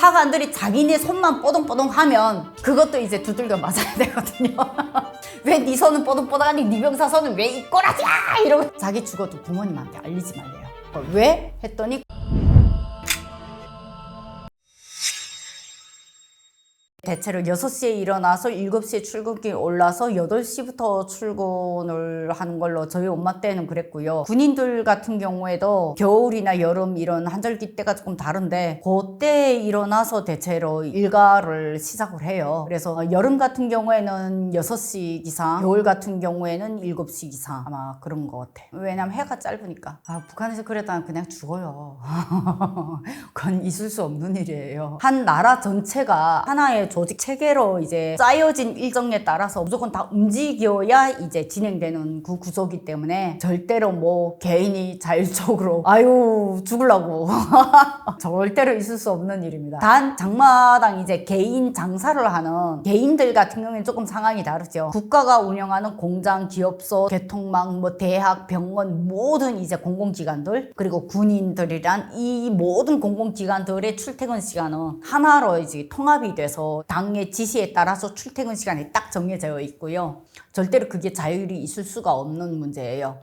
하관들이 자기네 손만 뽀동뽀동하면 그것도 이제 두들겨 맞아야 되거든요. 왜 네 손은 뽀동뽀동하니 네 병사 손은 왜 이 꼬라지야 이러고 자기 죽어도 부모님한테 알리지 말래요. 왜? 했더니 대체로 6시에 일어나서 7시에 출근길 올라서 8시부터 출근을 하는 걸로 저희 엄마 때는 그랬고요. 군인들 같은 경우에도 겨울이나 여름 이런 한절기 때가 조금 다른데 그때 일어나서 대체로 일과를 시작을 해요. 그래서 여름 같은 경우에는 6시 기상, 겨울 같은 경우에는 7시 기상 아마 그런 것 같아. 왜냐면 해가 짧으니까. 북한에서 그랬다면 그냥 죽어요. 그건 있을 수 없는 일이에요. 한 나라 전체가 하나의 조직 체계로 이제 짜여진 일정에 따라서 무조건 다 움직여야 이제 진행되는 그 구조기 때문에 절대로 뭐 개인이 자율적으로 아유 죽으려고 절대로 있을 수 없는 일입니다. 단 장마당 이제 개인 장사를 하는 개인들 같은 경우에는 조금 상황이 다르죠. 국가가 운영하는 공장, 기업소, 개통망, 뭐 대학, 병원 모든 이제 공공기관들 그리고 군인들이란 이 모든 공공기관들의 출퇴근 시간은 하나로 이제 통합이 돼서 당의 지시에 따라서 출퇴근 시간이 딱 정해져 있고요. 절대로 그게 자율이 있을 수가 없는 문제예요.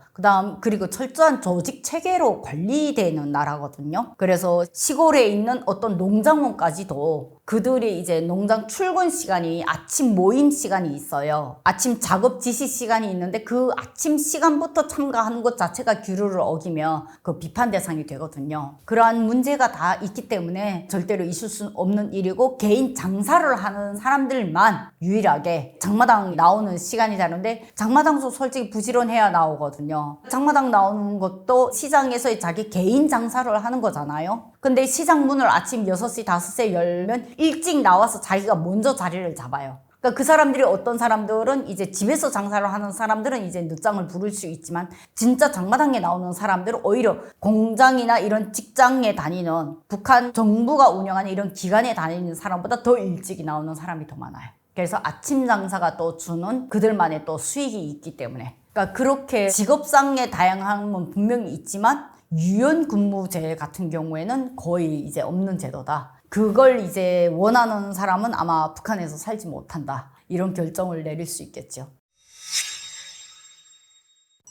그리고 철저한 조직 체계로 관리되는 나라거든요. 그래서 시골에 있는 어떤 농장원까지도 그들이 이제 농장 출근 시간이 아침 모임 시간이 있어요. 아침 작업 지시 시간이 있는데 그 아침 시간부터 참가하는 것 자체가 규율을 어기면 그 비판 대상이 되거든요. 그러한 문제가 다 있기 때문에 절대로 있을 수 없는 일이고 개인 장사를 하는 사람들만 유일하게 장마당 나오는 시간이 다른데 장마당도 솔직히 부지런해야 나오거든요. 장마당 나오는 것도 시장에서 자기 개인 장사를 하는 거잖아요. 근데 시장 문을 아침 6시, 5시에 열면 일찍 나와서 자기가 먼저 자리를 잡아요. 그러니까 그 사람들이 어떤 사람들은 이제 집에서 장사를 하는 사람들은 이제 늦장을 부를 수 있지만 진짜 장마당에 나오는 사람들은 오히려 공장이나 이런 직장에 다니는 북한 정부가 운영하는 이런 기관에 다니는 사람보다 더 일찍 나오는 사람이 더 많아요. 그래서 아침 장사가 또 주는 그들만의 또 수익이 있기 때문에 그러니까 그렇게 직업상의 다양함은 분명히 있지만 유연근무제 같은 경우에는 거의 이제 없는 제도다. 그걸 이제 원하는 사람은 아마 북한에서 살지 못한다. 이런 결정을 내릴 수 있겠죠.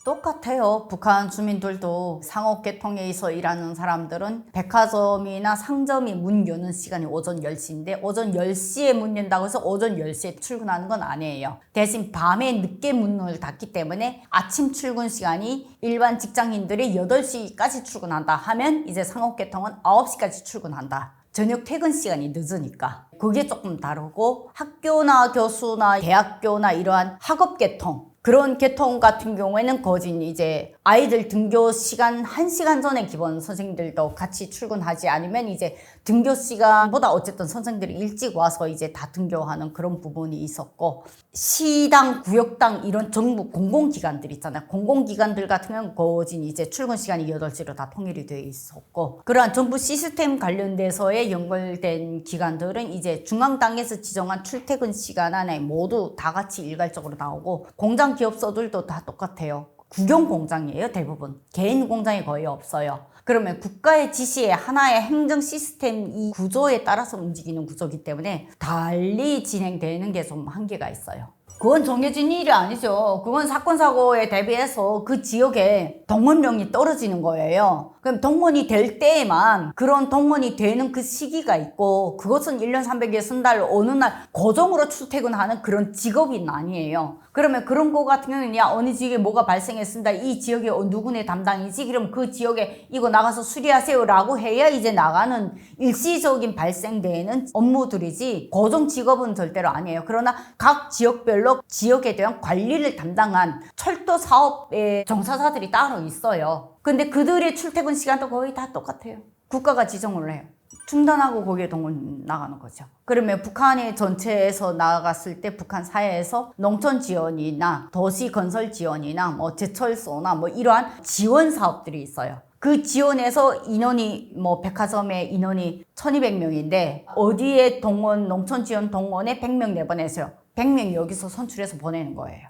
똑같아요. 북한 주민들도 상업계통에서 일하는 사람들은 백화점이나 상점이 문 여는 시간이 오전 10시인데 오전 10시에 문 연다고 해서 오전 10시에 출근하는 건 아니에요. 대신 밤에 늦게 문을 닫기 때문에 아침 출근 시간이 일반 직장인들이 8시까지 출근한다 하면 이제 상업계통은 9시까지 출근한다. 저녁 퇴근 시간이 늦으니까 그게 조금 다르고 학교나 교수나 대학교나 이러한 학업계통 그런 계통 같은 경우에는 거진 이제 아이들 등교 시간 1시간 전에 기본 선생님들도 같이 출근하지 않으면 이제 등교 시간보다 어쨌든 선생님들이 일찍 와서 이제 다 등교하는 그런 부분이 있었고 시당, 구역당 이런 정부 공공기관들 있잖아요. 공공기관들 같은 경우는 거진 이제 출근 시간이 8시로 다 통일이 돼 있었고 그러한 정부 시스템 관련돼서의 연결된 기관들은 이제 중앙당에서 지정한 출퇴근 시간 안에 모두 다 같이 일괄적으로 나오고 공장 기업소들도 다 똑같아요. 국영 공장이에요, 대부분. 개인 공장이 거의 없어요. 그러면 국가의 지시에 하나의 행정 시스템 이 구조에 따라서 움직이는 구조이기 때문에 달리 진행되는 게 좀 한계가 있어요. 그건 정해진 일이 아니죠. 그건 사건 사고에 대비해서 그 지역에 동원령이 떨어지는 거예요. 그럼 동원이 될 때에만 그런 동원이 되는 그 시기가 있고 그것은 1년 360달 어느 날 고정으로 출퇴근하는 그런 직업이 아니에요. 그러면 그런 거 같은 경우는 야 어느 지역에 뭐가 발생했습니다. 이 지역에 누구네 담당이지? 그럼 그 지역에 이거 나가서 수리하세요 라고 해야 이제 나가는 일시적인 발생되는 업무들이지 고정 직업은 절대로 아니에요. 그러나 각 지역별로 지역에 대한 관리를 담당한 철도 사업의 종사자들이 따로 있어요. 근데 그들의 출퇴근 시간도 거의 다 똑같아요. 국가가 지정을 해요. 중단하고 거기에 동원 나가는 거죠. 그러면 북한의 전체에서 나갔을 때 북한 사회에서 농촌 지원이나 도시 건설 지원이나 뭐 제철소나 뭐 이러한 지원 사업들이 있어요. 그 지원에서 인원이 뭐 백화점의 인원이 1200명인데 어디에 동원 농촌 지원 동원에 100명 내보내세요. 100명 여기서 선출해서 보내는 거예요.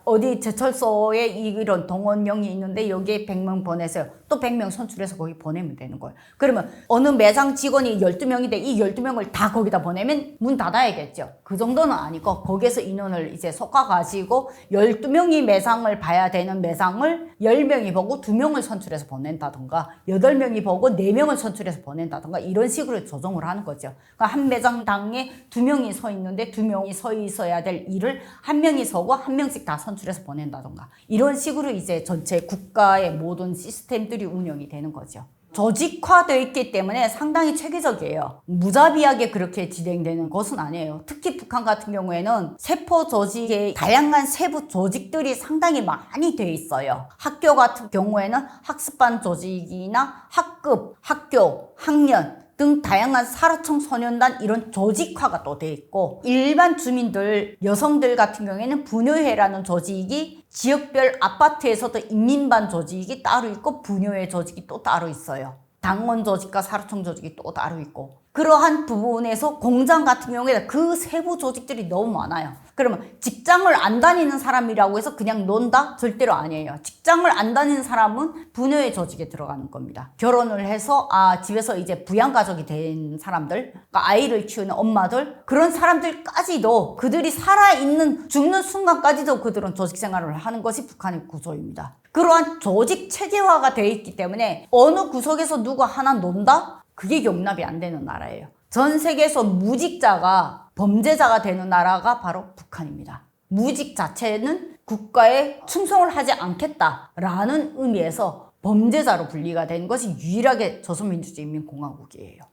어디 제철소에 이런 동원령이 있는데 여기에 100명 보내세요. 또 100명 선출해서 거기 보내면 되는 거예요. 그러면 어느 매장 직원이 12명인데 이 12명을 다 거기다 보내면 문 닫아야겠죠. 그 정도는 아니고 거기에서 인원을 이제 섞어가지고 12명이 매장을 봐야 되는 매장을 10명이 보고 2명을 선출해서 보낸다던가 8명이 보고 4명을 선출해서 보낸다던가 이런 식으로 조정을 하는 거죠. 그러니까 한 매장당에 2명이 서 있는데 2명이 서 있어야 될 일을 1명이 서고 1명씩 다 선출해서 보낸다던가 이런 식으로 이제 전체 국가의 모든 시스템들이 운영이 되는 거죠. 조직화되어 있기 때문에 상당히 체계적이에요. 무자비하게 그렇게 진행되는 것은 아니에요. 특히 북한 같은 경우에는 세포 조직의 다양한 세부 조직들이 상당히 많이 돼 있어요. 학교 같은 경우에는 학습반 조직이나 학급, 학교, 학년 등 다양한 사로청소년단 이런 조직화가 또 돼 있고 일반 주민들, 여성들 같은 경우에는 부녀회라는 조직이 지역별 아파트에서도 인민반 조직이 따로 있고 부녀회 조직이 또 따로 있어요. 당원 조직과 사로청 조직이 또 따로 있고 그러한 부분에서 공장 같은 경우에 그 세부 조직들이 너무 많아요. 그러면 직장을 안 다니는 사람이라고 해서 그냥 논다? 절대로 아니에요. 직장을 안 다니는 사람은 부녀의 조직에 들어가는 겁니다. 결혼을 해서 집에서 이제 부양가족이 된 사람들, 그러니까 아이를 키우는 엄마들 그런 사람들까지도 그들이 살아있는 죽는 순간까지도 그들은 조직 생활을 하는 것이 북한의 구조입니다. 그러한 조직 체계화가 되어 있기 때문에 어느 구석에서 누가 하나 논다? 그게 용납이 안 되는 나라예요. 전 세계에서 무직자가 범죄자가 되는 나라가 바로 북한입니다. 무직 자체는 국가에 충성을 하지 않겠다라는 의미에서 범죄자로 분리가 된 것이 유일하게 조선민주주의인민공화국이에요.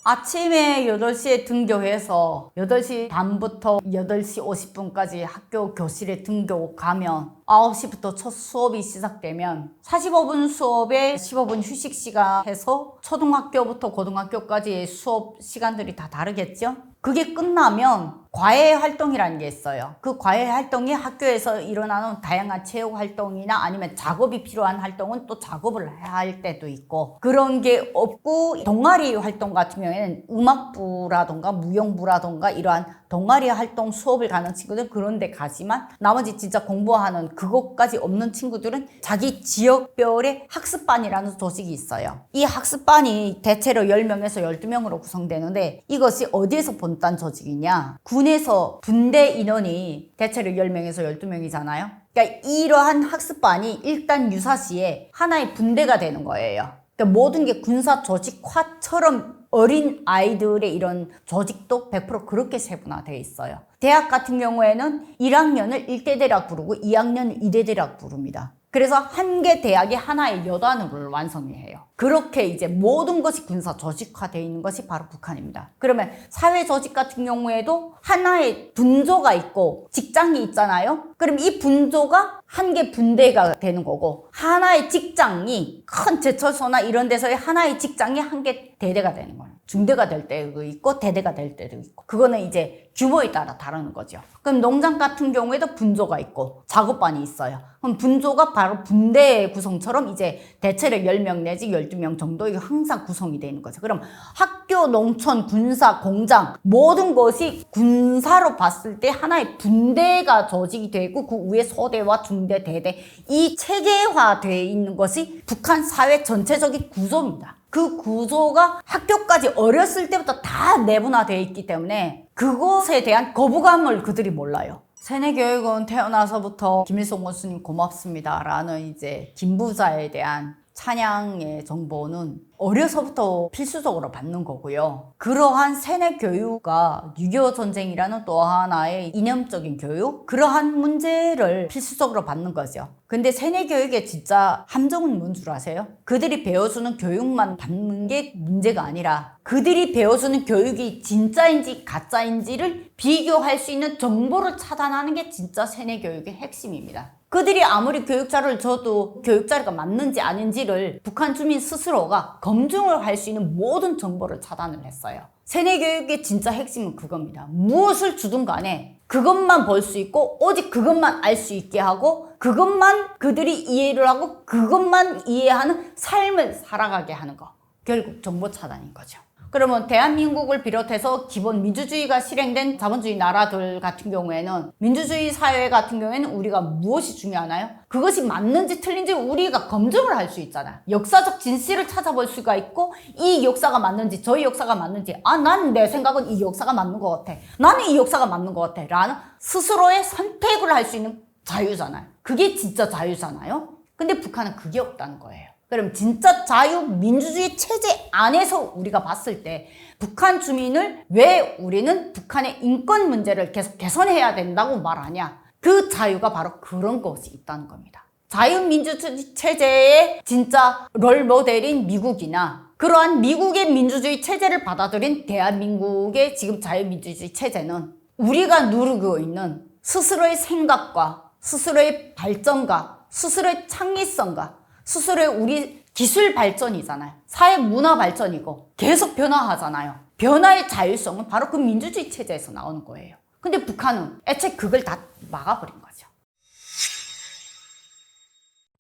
아침에 8시에 등교해서 8시 반부터 8시 50분까지 학교 교실에 등교 가면 9시부터 첫 수업이 시작되면 45분 수업에 15분 휴식 시간 해서 초등학교부터 고등학교까지의 수업 시간들이 다 다르겠죠? 그게 끝나면 과외 활동이라는 게 있어요. 그 과외 활동이 학교에서 일어나는 다양한 체육 활동이나 아니면 작업이 필요한 활동은 또 작업을 할 때도 있고 그런 게 없고 동아리 활동 같은 경우에는 음악부라던가 무용부라던가 이러한 동아리 활동 수업을 가는 친구들 그런 데 가지만 나머지 진짜 공부하는 그것까지 없는 친구들은 자기 지역별의 학습반이라는 조직이 있어요. 이 학습반이 대체로 10명에서 12명으로 구성되는데 이것이 어디에서 본단 조직이냐? 군에서 분대 인원이 대체로 10명에서 12명이잖아요. 그러니까 이러한 학습반이 일단 유사시에 하나의 분대가 되는 거예요. 그러니까 모든 게 군사 조직화처럼 어린 아이들의 이런 조직도 100% 그렇게 세분화되어 있어요. 대학 같은 경우에는 1학년을 1대대학 부르고 2학년을 2대대학 부릅니다. 그래서 한 개 대학이 하나의 여단을 완성해요. 그렇게 이제 모든 것이 군사 조직화되어 있는 것이 바로 북한입니다. 그러면 사회 조직 같은 경우에도 하나의 분조가 있고 직장이 있잖아요. 그럼 이 분조가 한 개 분대가 되는 거고 하나의 직장이 큰 제철소나 이런 데서의 하나의 직장이 한 개 대대가 되는 거예요. 중대가 될 때도 있고 대대가 될 때도 있고 그거는 이제 규모에 따라 다르는 거죠. 그럼 농장 같은 경우에도 분조가 있고 작업반이 있어요. 그럼 분조가 바로 분대의 구성처럼 이제 대체로 10명 내지 12명 정도 항상 구성이 되는 거죠. 그럼 학교, 농촌, 군사, 공장 모든 것이 군사로 봤을 때 하나의 분대가 조직이 되고 그 위에 소대와 중대, 대대 이 체계화되어 있는 것이 북한 사회 전체적인 구조입니다. 그 구조가 학교까지 어렸을 때부터 다 내분화되어 있기 때문에 그것에 대한 거부감을 그들이 몰라요. 세뇌교육은 태어나서부터 김일성 원수님 고맙습니다 라는 이제 김부자에 대한 찬양의 정보는 어려서부터 필수적으로 받는 거고요. 그러한 세뇌 교육과 6.25 전쟁이라는 또 하나의 이념적인 교육, 그러한 문제를 필수적으로 받는 거죠. 근데 세뇌 교육의 진짜 함정은 뭔 줄 아세요? 그들이 배워주는 교육만 받는 게 문제가 아니라 그들이 배워주는 교육이 진짜인지 가짜인지를 비교할 수 있는 정보를 차단하는 게 진짜 세뇌 교육의 핵심입니다. 그들이 아무리 교육자를 줘도 교육자가 맞는지 아닌지를 북한 주민 스스로가 검증을 할 수 있는 모든 정보를 차단을 했어요. 세뇌 교육의 진짜 핵심은 그겁니다. 무엇을 주든 간에 그것만 볼 수 있고 오직 그것만 알 수 있게 하고 그것만 그들이 이해를 하고 그것만 이해하는 삶을 살아가게 하는 거. 결국 정보 차단인 거죠. 그러면 대한민국을 비롯해서 기본 민주주의가 실행된 자본주의 나라들 같은 경우에는 민주주의 사회 같은 경우에는 우리가 무엇이 중요하나요? 그것이 맞는지 틀린지 우리가 검증을 할 수 있잖아요. 역사적 진실을 찾아볼 수가 있고 이 역사가 맞는지 저희 역사가 맞는지 난 내 생각은 이 역사가 맞는 것 같아. 나는 이 역사가 맞는 것 같아. 라는 스스로의 선택을 할 수 있는 자유잖아요. 그게 진짜 자유잖아요. 근데 북한은 그게 없다는 거예요. 그럼 진짜 자유민주주의 체제 안에서 우리가 봤을 때 북한 주민을 왜 우리는 북한의 인권 문제를 계속 개선해야 된다고 말하냐? 그 자유가 바로 그런 것이 있다는 겁니다. 자유민주주의 체제의 진짜 롤모델인 미국이나 그러한 미국의 민주주의 체제를 받아들인 대한민국의 지금 자유민주주의 체제는 우리가 누리고 있는 스스로의 생각과 스스로의 발전과 스스로의 창의성과 스스로의 우리 기술 발전이잖아요. 사회 문화 발전이고 계속 변화하잖아요. 변화의 자율성은 바로 그 민주주의 체제에서 나오는 거예요. 근데 북한은 애초에 그걸 다 막아버린 거죠.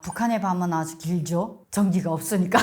북한의 밤은 아주 길죠. 전기가 없으니까.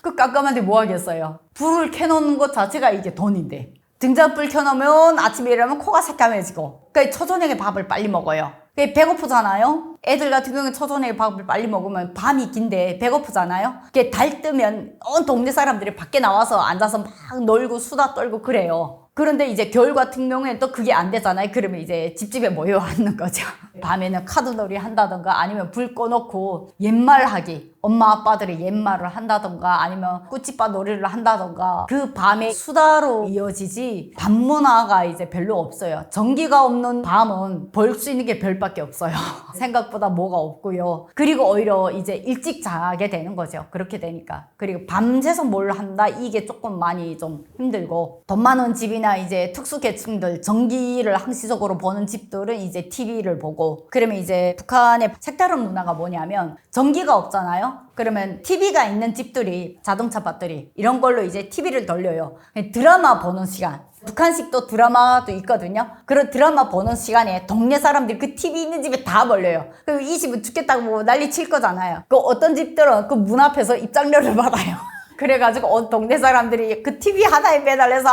그 깜깜한데 뭐 하겠어요. 불을 켜놓는 것 자체가 이게 돈인데 등잔불 켜놓으면 아침에 일어나면 코가 새까매지고 그러니까 초저녁에 밥을 빨리 먹어요. 배고프잖아요. 애들 같은 경우는 초저녁에 밥을 빨리 먹으면 밤이 긴데 배고프잖아요. 그게 달 뜨면 온 동네 사람들이 밖에 나와서 앉아서 막 놀고 수다 떨고 그래요. 그런데 이제 겨울 같은 경우에는 또 그게 안 되잖아요. 그러면 이제 집집에 모여 앉는 거죠. 밤에는 카드놀이 한다던가 아니면 불 꺼놓고 옛말하기, 엄마 아빠들이 옛말을 한다던가 아니면 꾸찌빠 놀이를 한다던가 그 밤에 수다로 이어지지 밤 문화가 이제 별로 없어요. 전기가 없는 밤은 볼 수 있는 게 별밖에 없어요. 생각보다 뭐가 없고요. 그리고 오히려 이제 일찍 자게 되는 거죠. 그렇게 되니까. 그리고 밤새서 뭘 한다 이게 조금 많이 좀 힘들고 돈 많은 집이나 이제 특수계층들 전기를 항시적으로 보는 집들은 이제 TV를 보고 그러면 이제 북한의 색다른 문화가 뭐냐면 전기가 없잖아요. 그러면 TV가 있는 집들이 자동차 배터리 이런 걸로 이제 TV를 돌려요. 드라마 보는 시간. 북한식도 드라마도 있거든요. 그런 드라마 보는 시간에 동네 사람들이 그 TV 있는 집에 다 몰려요. 그리고 이 집은 죽겠다고 난리 칠 거잖아요. 그 어떤 집들은 그 문 앞에서 입장료를 받아요. 그래가지고 온 동네 사람들이 그 TV 하나에 매달려서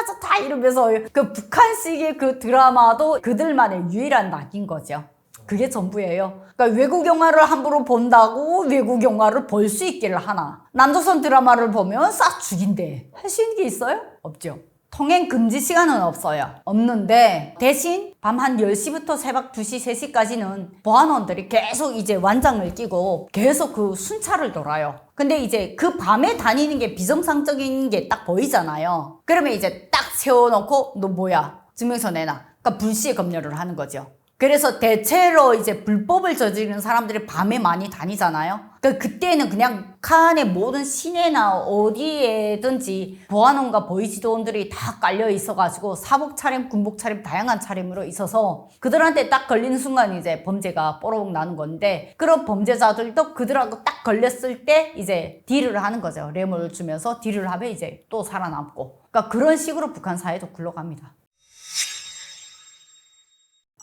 좋다 이러면서 그 북한식의 그 드라마도 그들만의 유일한 낙인 거죠. 그게 전부예요. 그러니까 외국 영화를 함부로 본다고 외국 영화를 볼 수 있기를 하나. 남조선 드라마를 보면 싹 죽인대. 할 수 있는 게 있어요? 없죠. 통행 금지 시간은 없어요. 없는데 대신 밤 한 10시부터 새벽 2시, 3시까지는 보안원들이 계속 이제 완장을 끼고 계속 그 순찰을 돌아요. 근데 이제 그 밤에 다니는 게 비정상적인 게 딱 보이잖아요. 그러면 이제 딱 세워놓고 너 뭐야? 증명서 내놔. 그러니까 불시에 검열을 하는 거죠. 그래서 대체로 이제 불법을 저지르는 사람들이 밤에 많이 다니잖아요. 그러니까 그때는 그냥 북한의 모든 시내나 어디에든지 보안원과 보이지도원들이 다 깔려 있어가지고 사복 차림, 군복 차림, 다양한 차림으로 있어서 그들한테 딱 걸리는 순간 이제 범죄가 뽀록 나는 건데 그런 범죄자들도 그들하고 딱 걸렸을 때 이제 딜을 하는 거죠. 뇌물을 주면서 딜을 하면 이제 또 살아남고. 그러니까 그런 식으로 북한 사회도 굴러갑니다.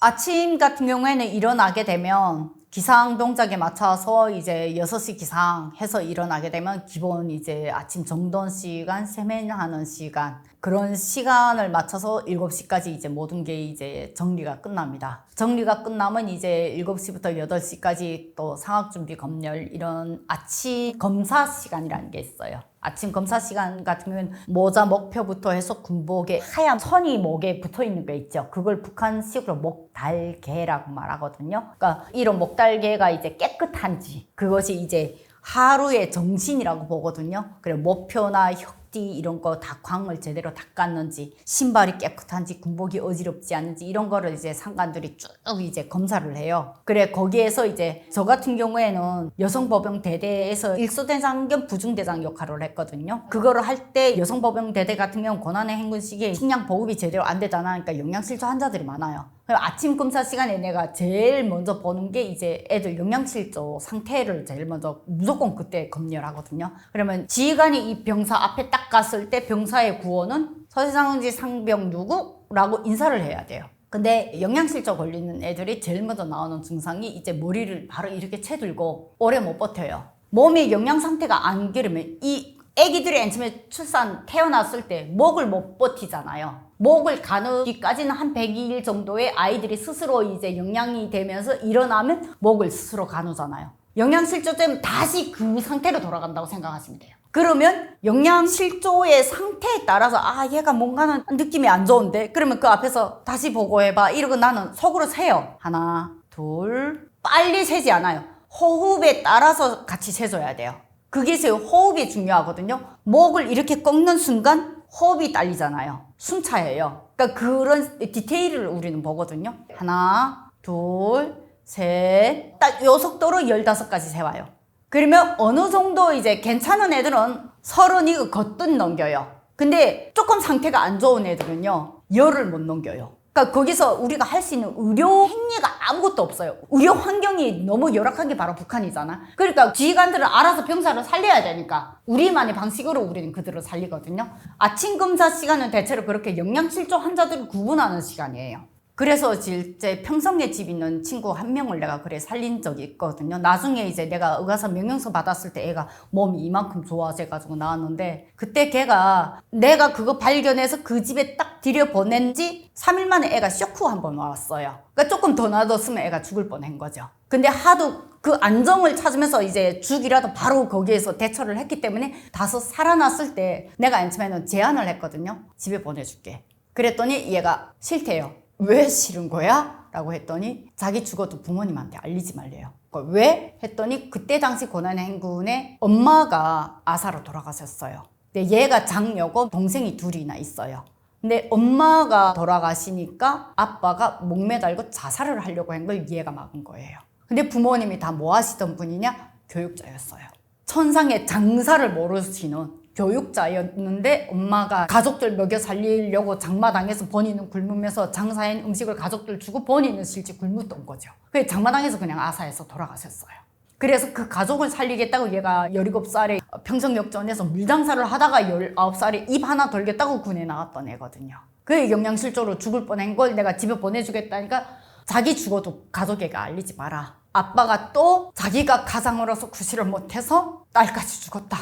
아침 같은 경우에는 일어나게 되면 기상 동작에 맞춰서 이제 6시 기상 해서 일어나게 되면 기본 이제 아침 정돈 시간, 세면하는 시간 그런 시간을 맞춰서 7시까지 이제 모든 게 이제 정리가 끝납니다. 정리가 끝나면 이제 7시부터 8시까지 또 상학준비 검열 이런 아침 검사 시간이라는 게 있어요. 아침 검사 시간 같은 경우는 모자 목표부터 해서 군복에 하얀 선이 목에 붙어 있는 거 있죠. 그걸 북한식으로 목달개라고 말하거든요. 그러니까 이런 목달개가 이제 깨끗한지 그것이 이제 하루의 정신이라고 보거든요. 그리고 목표나 혁띠 이런 거 다 광을 제대로 닦았는지 신발이 깨끗한지 군복이 어지럽지 않는지 이런 거를 이제 상관들이 쭉 이제 검사를 해요. 그래 거기에서 이제 저 같은 경우에는 여성법영대대에서 일소대장 겸 부중대장 역할을 했거든요. 그거를 할 때 여성법영대대 같은 경우는 고난의 행군 시기에 식량 보급이 제대로 안 되잖아. 그러니까 영양실조 환자들이 많아요. 아침 검사 시간에 내가 제일 먼저 보는 게 이제 애들 영양실조 상태를 제일 먼저 무조건 그때 검열하거든요. 그러면 지휘관이 이 병사 앞에 딱 갔을 때 병사의 구호는 서대장지 상병 누구라고 인사를 해야 돼요. 근데 영양실조 걸리는 애들이 제일 먼저 나오는 증상이 이제 머리를 바로 이렇게 채들고 오래 못 버텨요. 몸의 영양 상태가 안 그러면 이 애기들이 맨 처음에 태어났을 때 목을 못 버티잖아요. 목을 가누기까지는 한 100일 정도의 아이들이 스스로 이제 영양이 되면서 일어나면 목을 스스로 가누잖아요. 영양실조 때문에 다시 그 상태로 돌아간다고 생각하시면 돼요. 그러면 영양실조의 상태에 따라서 얘가 뭔가는 느낌이 안 좋은데, 그러면 그 앞에서 다시 보고해봐 이러고 나는 속으로 세요. 하나, 둘. 빨리 세지 않아요. 호흡에 따라서 같이 세줘야 돼요. 그게 호흡이 중요하거든요. 목을 이렇게 꺾는 순간 호흡이 딸리잖아요. 숨차예요. 그러니까 그런 디테일을 우리는 보거든요. 하나, 둘, 셋. 딱 요 속도로 15까지 세와요. 그러면 어느 정도 이제 괜찮은 애들은 30이 거뜬 넘겨요. 근데 조금 상태가 안 좋은 애들은요, 10을 못 넘겨요. 그러니까 거기서 우리가 할 수 있는 의료 행위가 아무것도 없어요. 의료 환경이 너무 열악한 게 바로 북한이잖아. 그러니까 지휘관들은 알아서 병사를 살려야 되니까 우리만의 방식으로 우리는 그들을 살리거든요. 아침 검사 시간은 대체로 그렇게 영양실조 환자들을 구분하는 시간이에요. 그래서 실제 평성에 집 있는 친구 한 명을 내가 그래 살린 적이 있거든요. 나중에 이제 내가 의과사 명령서 받았을 때 애가 몸이 이만큼 좋아져가지고 나왔는데, 그때 걔가 내가 그거 발견해서 그 집에 딱 들여보낸 지 3일 만에 애가 쇼크 한번 왔어요. 그러니까 조금 더 놔뒀으면 애가 죽을 뻔한 거죠. 근데 하도 그 안정을 찾으면서 이제 죽이라도 바로 거기에서 대처를 했기 때문에 다소 살아났을 때 내가 맨 처음에는 제안을 했거든요. 집에 보내줄게. 그랬더니 얘가 싫대요. 왜 싫은 거야? 라고 했더니 자기 죽어도 부모님한테 알리지 말래요. 왜? 했더니 그때 당시 고난의 행군에 엄마가 아사로 돌아가셨어요. 근데 얘가 장녀고 동생이 둘이나 있어요. 근데 엄마가 돌아가시니까 아빠가 목매달고 자살을 하려고 한 걸 얘가 막은 거예요. 근데 부모님이 다 뭐 하시던 분이냐? 교육자였어요. 천상의 장사를 모르시는 교육자였는데 엄마가 가족들 먹여 살리려고 장마당에서 본인은 굶으면서 장사한 음식을 가족들 주고 본인은 실제 굶었던 거죠. 그래서 장마당에서 그냥 아사해서 돌아가셨어요. 그래서 그 가족을 살리겠다고 얘가 17살에 평성역전에서 물장사를 하다가 19살에 입 하나 돌겠다고 군에 나왔던 애거든요. 그 영양실조로 죽을 뻔한 걸 내가 집에 보내주겠다니까 자기 죽어도 가족에게 알리지 마라. 아빠가 또 자기가 가장으로서 구실을 못해서 딸까지 죽었다.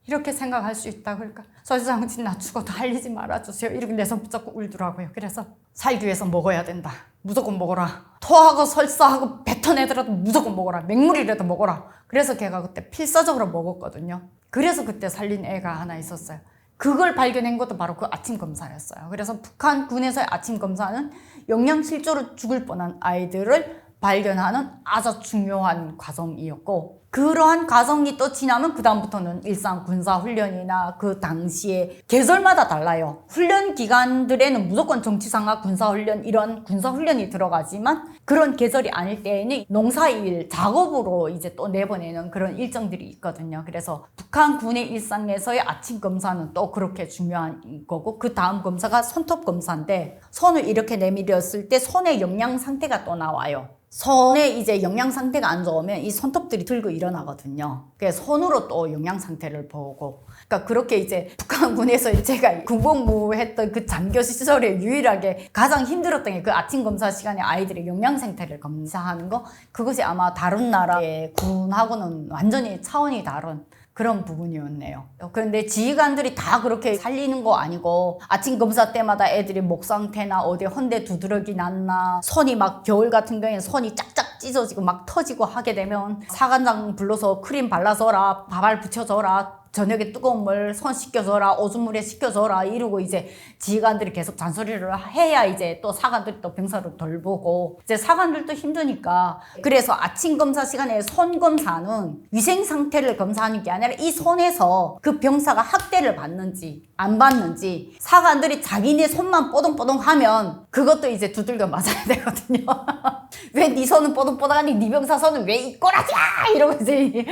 이렇게 생각할 수 있다. 그러니까 서지장진 나 죽어도 알리지 말아주세요. 이렇게 내 손 붙잡고 울더라고요. 그래서 살기 위해서 먹어야 된다. 무조건 먹어라. 토하고 설사하고 뱉어내더라도 무조건 먹어라. 맹물이라도 먹어라. 그래서 걔가 그때 필사적으로 먹었거든요. 그래서 그때 살린 애가 하나 있었어요. 그걸 발견한 것도 바로 그 아침 검사였어요. 그래서 북한 군에서의 아침 검사는 영양실조로 죽을 뻔한 아이들을 발견하는 아주 중요한 과정이었고, 그러한 과정이 또 지나면 그 다음부터는 일상 군사훈련이나 그 당시에 계절마다 달라요. 훈련 기간들에는 무조건 정치상학 군사훈련 이런 군사훈련이 들어가지만 그런 계절이 아닐 때에는 농사일 작업으로 이제 또 내보내는 그런 일정들이 있거든요. 그래서 북한 군의 일상에서의 아침 검사는 또 그렇게 중요한 거고, 그 다음 검사가 손톱 검사인데 손을 이렇게 내밀었을 때 손의 영양 상태가 또 나와요. 손에 이제 영양 상태가 안 좋으면 이 손톱들이 들고 일어나거든요. 그래서 손으로 또 영양 상태를 보고, 그러니까 그렇게 이제 북한군에서 제가 군복무했던 그 장교 시절에 유일하게 가장 힘들었던 게 그 아침 검사 시간에 아이들의 영양 상태를 검사하는 거, 그것이 아마 다른 나라의 군하고는 완전히 차원이 다른 그런 부분이었네요. 그런데 지휘관들이 다 그렇게 살리는 거 아니고 아침 검사 때마다 애들이 목 상태나 어디 헌데 두드러기 났나, 손이 막 겨울 같은 경우에 손이 짝짝 찢어지고 막 터지고 하게 되면 사관장 불러서 크림 발라줘라, 밥알 붙여줘라, 저녁에 뜨거운 물 손 씻겨줘라, 오줌물에 씻겨줘라 이러고 이제 지휘관들이 계속 잔소리를 해야 이제 또 사관들이 또 병사를 덜 보고, 이제 사관들도 힘드니까. 그래서 아침 검사 시간에 손 검사는 위생 상태를 검사하는 게 아니라 이 손에서 그 병사가 학대를 받는지 안 받는지, 사관들이 자기네 손만 뽀동뽀동하면 그것도 이제 두들겨 맞아야 되거든요. 왜 네 손은 뽀동뽀동하니 네 병사 손은 왜 이 꼬라지야 이러고 이제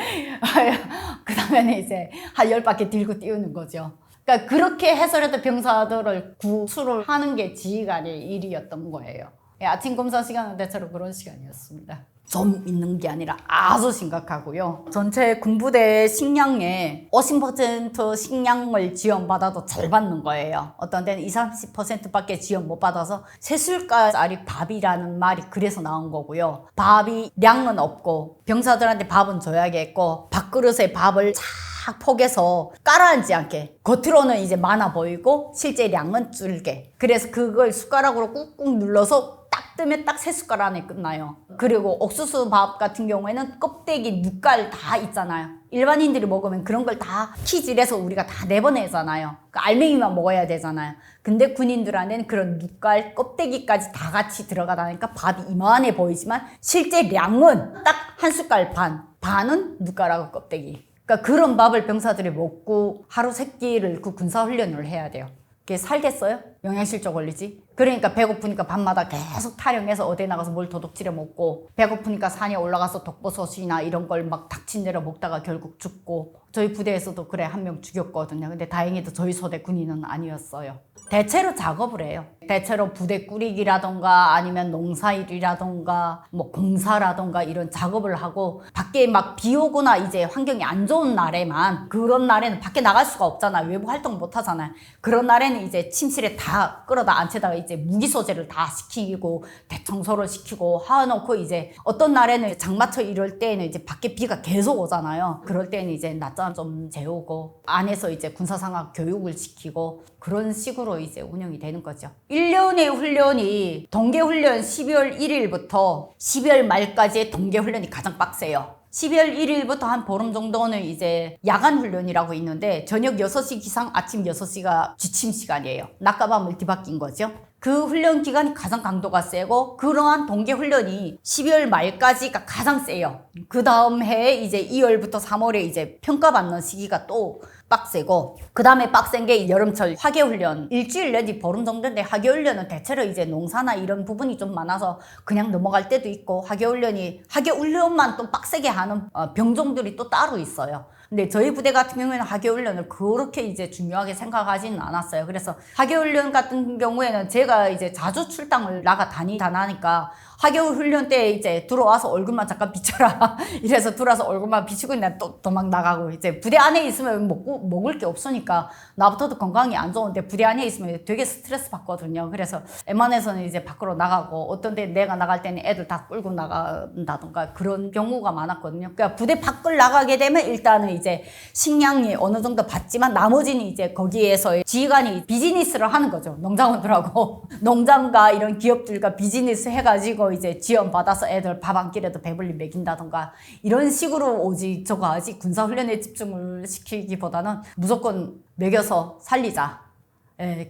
그 다음에는 이제 한 10바퀴 들고 띄우는 거죠. 그러니까 그렇게 해서라도 병사들을 구출을 하는 게 지휘관의 일이었던 거예요. 아침 검사 시간은 대체로 그런 시간이었습니다. 좀 있는 게 아니라 아주 심각하고요. 전체 군부대 식량의 50% 식량을 지원받아도 잘 받는 거예요. 어떤 데는 20, 30%밖에 지원 못 받아서 세술가짜리 밥이라는 말이 그래서 나온 거고요. 밥이 량은 없고 병사들한테 밥은 줘야겠고 밥그릇에 밥을 잘 딱 포개서 깔아앉지 않게 겉으로는 이제 많아 보이고 실제 양은 줄게. 그래서 그걸 숟가락으로 꾹꾹 눌러서 딱 뜨면 딱 3숟갈 안에 끝나요. 그리고 옥수수 밥 같은 경우에는 껍데기, 눈깔 다 있잖아요. 일반인들이 먹으면 그런 걸 다 키질해서 우리가 다 내보내잖아요. 그 알맹이만 먹어야 되잖아요. 근데 군인들한테는 그런 눈깔, 껍데기까지 다 같이 들어가다니까 밥이 이만해 보이지만 실제 양은 딱 1숟갈 반, 반은 눈깔하고 껍데기. 그러니까 그런 밥을 병사들이 먹고 하루 3끼를 그 군사훈련을 해야 돼요. 그게 살겠어요? 영양실조 걸리지? 그러니까 배고프니까 밤마다 계속 타령해서 어디 나가서 뭘 도둑질해 먹고, 배고프니까 산에 올라가서 독버섯이나 이런 걸 막 닥친 대로 먹다가 결국 죽고. 저희 부대에서도 그래 한 명 죽였거든요. 근데 다행히도 저희 소대 군인은 아니었어요. 대체로 작업을 해요. 대체로 부대 꾸리기라던가 아니면 농사일이라던가 뭐 공사라던가 이런 작업을 하고, 밖에 막 비 오거나 이제 환경이 안 좋은 날에만, 그런 날에는 밖에 나갈 수가 없잖아요. 외부 활동 못 하잖아요. 그런 날에는 이제 침실에 다 끌어다 앉혀다가 이제 무기소재를 다 시키고 대청소를 시키고 하놓고, 이제 어떤 날에는 장마철 이럴 때는 이제 밖에 비가 계속 오잖아요. 그럴 때는 이제 낮잠 좀 재우고 안에서 이제 군사상학 교육을 시키고 그런 식으로 이제 운영이 되는 거죠. 1년의 훈련이 동계훈련 12월 1일부터 12월 말까지의 동계훈련이 가장 빡세요. 12월 1일부터 한 보름 정도는 이제 야간 훈련이라고 있는데, 저녁 6시 기상 아침 6시가 지침 시간이에요. 낮과 밤을 뒤바뀐 거죠. 그 훈련 기간이 가장 강도가 세고, 그러한 동계 훈련이 12월 말까지가 가장 세요. 그 다음 해에 이제 2월부터 3월에 이제 평가받는 시기가 또 빡세고, 그 다음에 빡센 게 여름철 화계훈련. 일주일 내지 보름 정도인데, 화계훈련은 대체로 이제 농사나 이런 부분이 좀 많아서 그냥 넘어갈 때도 있고, 화계훈련만 또 빡세게 하는 병종들이 또 따로 있어요. 근데 저희 부대 같은 경우에는 하계훈련을 그렇게 이제 중요하게 생각하지는 않았어요. 그래서 하계훈련 같은 경우에는 제가 이제 자주 출당을 나가 다니니까 하계훈련 때 이제 들어와서 얼굴만 잠깐 비춰라 이래서 들어와서 얼굴만 비치고 그냥 또 도망 나가고, 이제 부대 안에 있으면 먹을 게 없으니까 나부터도 건강이 안 좋은데 부대 안에 있으면 되게 스트레스 받거든요. 그래서 웬만해서는 이제 밖으로 나가고, 어떤 데 내가 나갈 때는 애들 다 끌고 나간다던가 그런 경우가 많았거든요. 그러니까 부대 밖을 나가게 되면 일단은 이제 식량이 어느 정도 받지만, 나머지는 이제 거기에서 지휘관이 비즈니스를 하는 거죠. 농장원들하고 농장과 이런 기업들과 비즈니스 해가지고 이제 지원 받아서 애들 밥 한 끼라도 배불리 먹인다던가 이런 식으로 오지, 저거 아직 군사훈련에 집중을 시키기보다는 무조건 먹여서 살리자.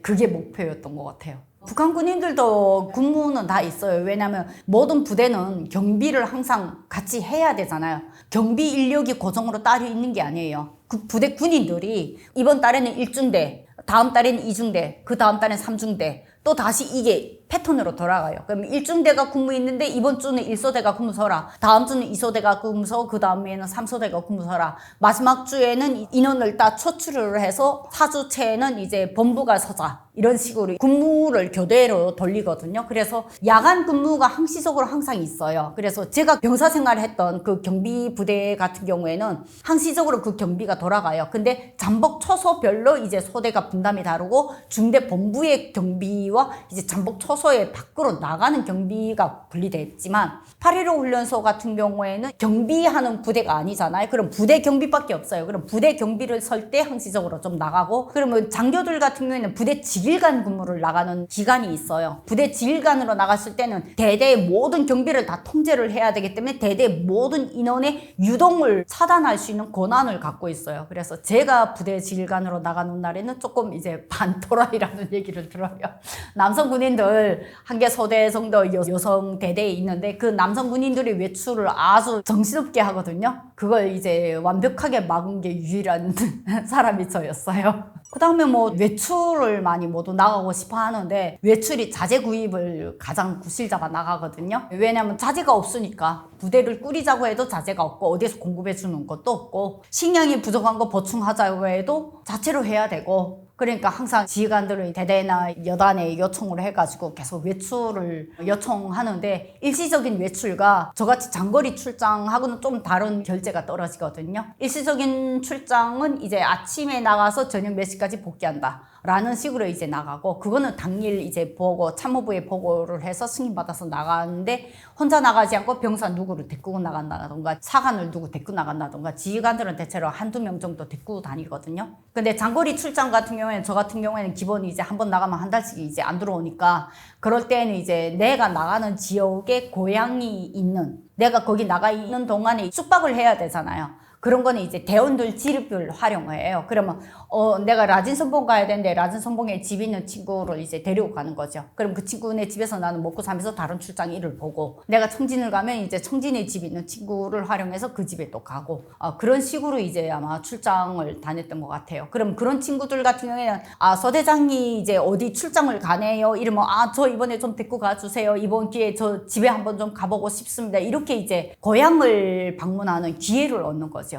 그게 목표였던 것 같아요. 북한 군인들도 군무는 다 있어요. 왜냐하면 모든 부대는 경비를 항상 같이 해야 되잖아요. 경비 인력이 고정으로 따로 있는 게 아니에요. 그 부대 군인들이 이번 달에는 1중대, 다음 달에는 2중대, 그 다음 달에는 3중대, 또 다시 이게 패턴으로 돌아가요. 그럼 1중대가 근무 있는데 이번 주는 1소대가 근무 서라, 다음 주는 2소대가 근무 서, 그 다음에는 3소대가 근무 서라, 마지막 주에는 인원을 다 초출을 해서 4주째에는 이제 본부가 서자, 이런 식으로 근무를 교대로 돌리거든요. 그래서 야간 근무가 항시적으로 항상 있어요. 그래서 제가 병사 생활을 했던 그 경비 부대 같은 경우에는 항시적으로 그 경비가 돌아가요. 근데 잠복 초소별로 이제 소대가 분담이 다르고, 중대 본부의 경비와 이제 잠복 초소의 밖으로 나가는 경비가 분리되어 있지만, 8.15 훈련소 같은 경우에는 경비하는 부대가 아니잖아요. 그럼 부대 경비밖에 없어요. 그럼 부대 경비를 설 때 항시적으로 좀 나가고, 그러면 장교들 같은 경우에는 부대 지휘관 근무를 나가는 기간이 있어요. 부대 지휘관으로 나갔을 때는 대대의 모든 경비를 다 통제를 해야 되기 때문에 대대의 모든 인원의 유동을 차단할 수 있는 권한을 갖고 있어요. 그래서 제가 부대 지휘관으로 나가는 날에는 조금 이제 반토라이라는 얘기를 들어요. 남성 군인들 한 개 소대 정도 여성 대대에 있는데, 그 남성 군인들이 외출을 아주 정신없게 하거든요. 그걸 이제 완벽하게 막은 게 유일한 사람이 저였어요. 그 다음에 뭐 외출을 많이 모두 나가고 싶어 하는데, 외출이 자재 구입을 가장 구실자가 나가거든요. 왜냐면 자재가 없으니까. 부대를 꾸리자고 해도 자재가 없고, 어디서 공급해 주는 것도 없고, 식량이 부족한 거 보충하자고 해도 자체로 해야 되고, 그러니까 항상 지휘관들의 대대나 여단에 요청을 해가지고 계속 외출을 요청하는데, 일시적인 외출과 저같이 장거리 출장하고는 좀 다른 결제가 떨어지거든요. 일시적인 출장은 이제 아침에 나가서 저녁 몇 시까지 복귀한다. 라는 식으로 이제 나가고, 그거는 당일 이제 보고, 참모부에 보고를 해서 승인받아서 나가는데, 혼자 나가지 않고 병사 누구를 데리고 나간다던가, 사관을 누구 데리고 나간다던가, 지휘관들은 대체로 한두 명 정도 데리고 다니거든요. 근데 장거리 출장 같은 경우에는, 저 같은 경우에는 기본이 이제 한 번 나가면 한 달씩 이제 안 들어오니까, 그럴 때는 이제 내가 나가는 지역에 고향이 있는, 내가 거기 나가 있는 동안에 숙박을 해야 되잖아요. 그런 거는 이제 대원들 지급을 활용해요. 그러면 내가 라진선봉 가야 되는데 라진선봉에 집 있는 친구를 이제 데리고 가는 거죠. 그럼 그 친구네 집에서 나는 먹고 살면서 다른 출장 일을 보고, 내가 청진을 가면 이제 청진에 집 있는 친구를 활용해서 그 집에 또 가고, 그런 식으로 이제 아마 출장을 다녔던 것 같아요. 그럼 그런 친구들 같은 경우에는 서대장이 이제 어디 출장을 가네요 이러면, 저 이번에 좀 데리고 가주세요, 이번 기회에 저 집에 한번 좀 가보고 싶습니다, 이렇게 이제 고향을 방문하는 기회를 얻는 거죠.